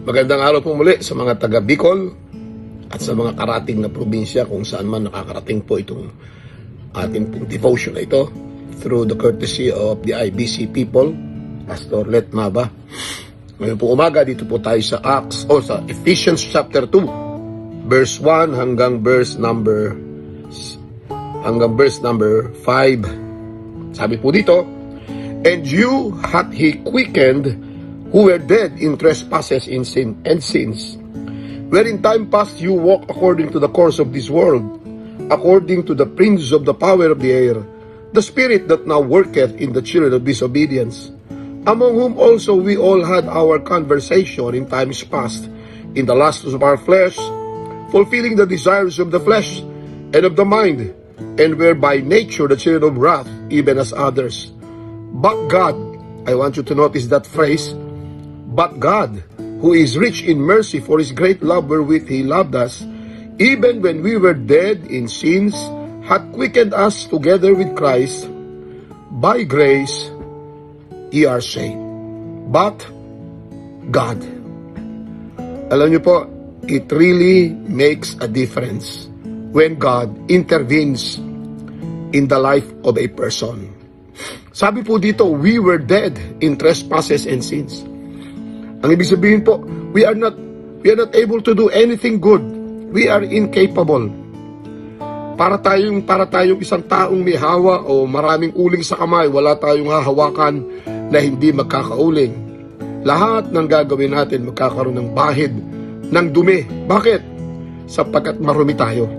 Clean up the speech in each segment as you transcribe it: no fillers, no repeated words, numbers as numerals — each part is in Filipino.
Magandang araw po muli sa mga taga Bicol at sa mga karating na probinsya kung saan man nakakarating po itong ating pong devotion na ito through the courtesy of the IBC people, Pastor Let Maba. Ngayon po umaga, dito po tayo sa sa Ephesians chapter 2, verse 1 hanggang verse number 5. Sabi po dito, "And you hath he quickened who were dead in trespasses and sins, wherein time past you walked according to the course of this world, according to the prince of the power of the air, the spirit that now worketh in the children of disobedience, among whom also we all had our conversation in times past, in the lusts of our flesh, fulfilling the desires of the flesh and of the mind, and were by nature the children of wrath, even as others. But God," I want you to notice that phrase, "But God, who is rich in mercy for His great love wherewith He loved us, even when we were dead in sins, hath quickened us together with Christ. By grace ye are saved." But God. Alam niyo po, it really makes a difference when God intervenes in the life of a person. Sabi po dito, we were dead in trespasses and sins. Ang ibig sabihin po, we are not able to do anything good. We are incapable. Para tayong isang taong may hawa o maraming uling sa kamay, wala tayong hahawakan na hindi magkakauling. Lahat ng gagawin natin magkakaroon ng bahid, ng dumi. Bakit? Sapagkat marumi tayo.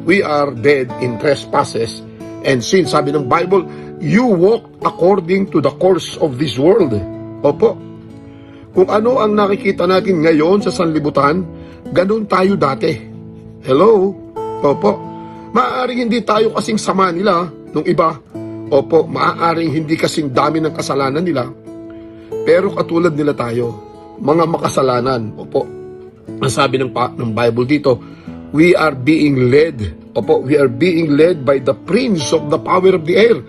We are dead in trespasses and sins. Sabi ng Bible, you walk according to the course of this world. Opo. Kung ano ang nakikita natin ngayon sa sanlibutan, ganun tayo dati. Hello? Opo. Maaaring hindi tayo kasing sama nila nung iba. Opo, maaaring hindi kasing dami ng kasalanan nila. Pero katulad nila tayo, mga makasalanan. Opo. Ang sabi ng Bible dito, we are being led. Opo, we are being led by the prince of the power of the air,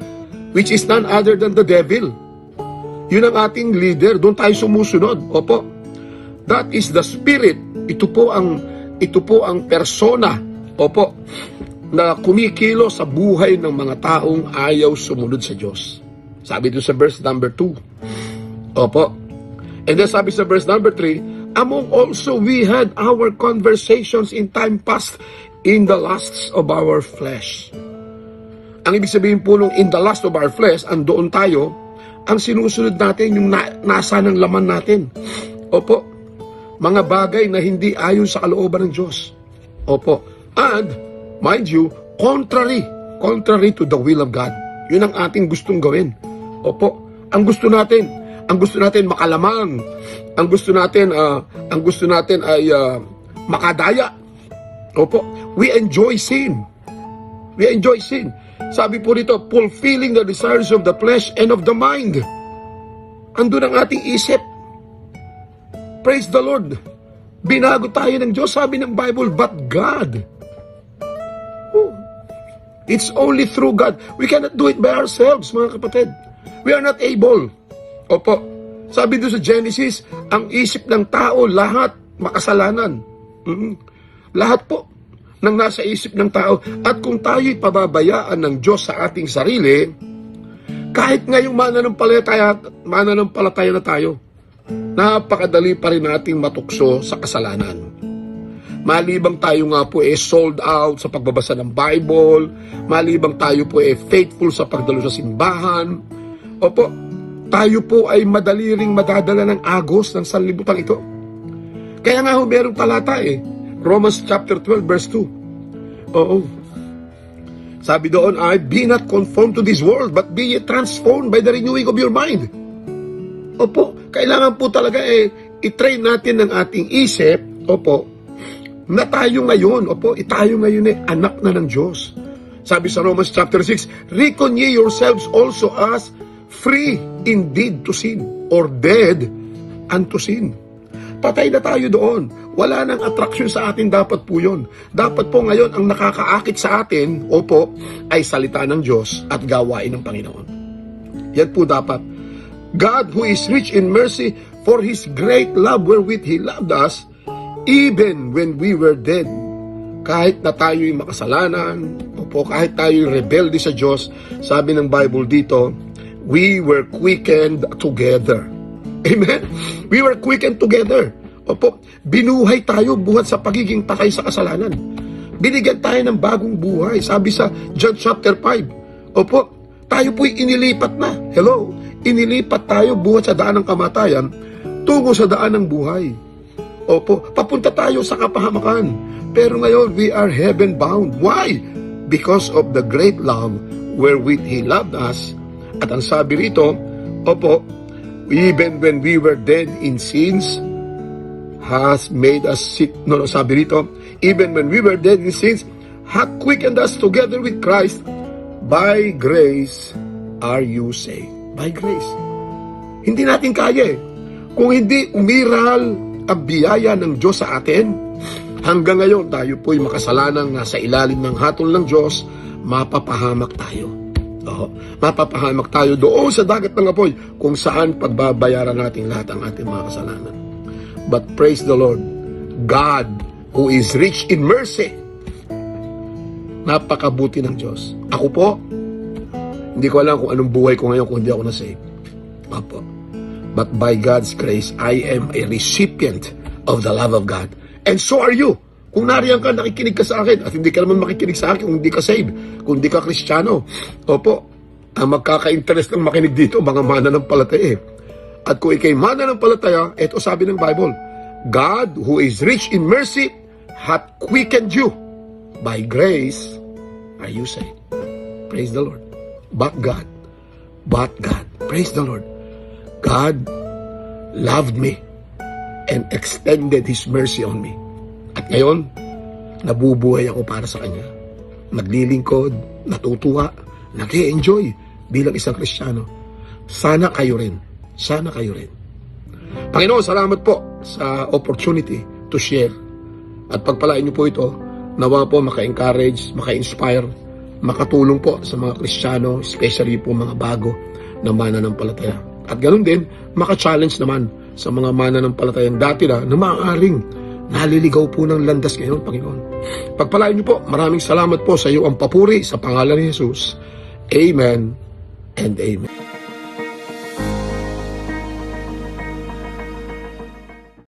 which is none other than the devil. Yun ang ating leader, doon tayo sumusunod. Opo. That is the spirit. Ito po ang persona, opo, na kumikilo sa buhay ng mga taong ayaw sumunod sa Diyos. Sabi doon sa verse number 2. Opo. And then sabi sa verse number 3, "Among also we had our conversations in time past in the lusts of our flesh." Ang ibig sabihin po nung in the lust of our flesh, andoon tayo, ang sinusunod natin yung nasa ng laman natin. Opo, mga bagay na hindi ayon sa kalooban ng Diyos. Opo, and mind you, contrary to the will of God. Yun ang ating gustong gawin. Opo, ang gusto natin makalamang. Ang gusto natin ay makadaya. Opo, we enjoy sin. Sabi po dito, fulfilling the desires of the flesh and of the mind. Andun ang ating isip. Praise the Lord. Binago tayo ng Diyos, sabi ng Bible, but God. It's only through God. We cannot do it by ourselves, mga kapatid. We are not able. Opo. Sabi doon sa Genesis, ang isip ng tao, lahat makasalanan. Lahat po ng nasa isip ng tao. At kung tayo'y pababayaan ng Diyos sa ating sarili, kahit ngayong mananampalataya na tayo, napakadali pa rin nating matukso sa kasalanan. Malibang tayo nga po sold out sa pagbabasa ng Bible, malibang tayo po faithful sa pagdalo sa simbahan, opo, tayo po ay madali ring madadala ng agos ng sanlibutan ito. Kaya nga merong talata Romans chapter 12 verse 2. Oo. Sabi doon ay, "Be not conformed to this world, but be ye transformed by the renewing of your mind." Opo, kailangan po talaga i-train natin ng ating isip, opo, na tayo ngayon, tayo ngayon anak na ng Diyos. Sabi sa Romans chapter 6, "Reckon ye yourselves also as free indeed to sin, or dead unto sin." Patay na tayo doon. Wala nang attraction sa atin, dapat po yun. Dapat po ngayon, ang nakakaakit sa atin, ay salita ng Diyos at gawain ng Panginoon. Yan po dapat. God who is rich in mercy For His great love wherewith He loved us, even when we were dead. Kahit na tayo'y makasalanan, opo, kahit tayo'y rebelde sa Diyos, sabi ng Bible dito, we were quickened together. Amen? We were quickened together. Opo, binuhay tayo buhat sa pagiging patay sa kasalanan. Binigyan tayo ng bagong buhay. Sabi sa John chapter 5, opo, tayo po'y inilipat na. Hello? Inilipat tayo buhat sa daan ng kamatayan tungo sa daan ng buhay. Opo, papunta tayo sa kapahamakan. Pero ngayon, we are heaven-bound. Why? Because of the great love wherewith He loved us. At ang sabi rito, opo, even when we were dead in sins, has made us sit. No, sabi rito, even when we were dead in sins, hath quickened us together with Christ. By grace are you saved. By grace. Hindi natin kaya eh. Kung hindi umiral ang biyaya ng Diyos sa atin, hanggang ngayon tayo po'y makasalanang nasa ilalim ng hatol ng Diyos, mapapahamak tayo. Mapapahamak tayo doon sa dagat ng apoy kung saan pagbabayaran natin lahat ang ating mga kasalanan. But praise the Lord, God who is rich in mercy. Napakabuti ng Diyos. Ako po, hindi ko alam kung anong buhay ko ngayon kung hindi ako na-save. Apo. But by God's grace, I am a recipient of the love of God. And so are you. Kung nariyan ka, nakikinig ka sa akin, at hindi ka naman makikinig sa akin kung hindi ka saved, kung hindi ka Kristiyano. Opo, ang magkaka-interest ng makinig dito, mga mananampalataya eh. At kung ikay mananampalataya, ito sabi ng Bible, God who is rich in mercy hath quickened you. By grace are you saved. Praise the Lord. But God. Praise the Lord. God loved me and extended His mercy on me. At ngayon, nabubuhay ako para sa Kanya. Naglilingkod, natutuwa, nag-e-enjoy bilang isang Kristiyano. Sana kayo rin. Sana kayo rin. Panginoon, salamat po sa opportunity to share. At pagpalain niyo po ito, nawa po maka-encourage, maka-inspire, makatulong po sa mga Kristiyano, especially po mga bago na mananampalataya. At ganoon din, maka-challenge naman sa mga mananampalatayang dati na maaaring naliligaw po ng landas ngayon, Panginoon. Pagpalain niyo po, maraming salamat po sa iyo ang papuri sa pangalan ni Jesus. Amen and amen.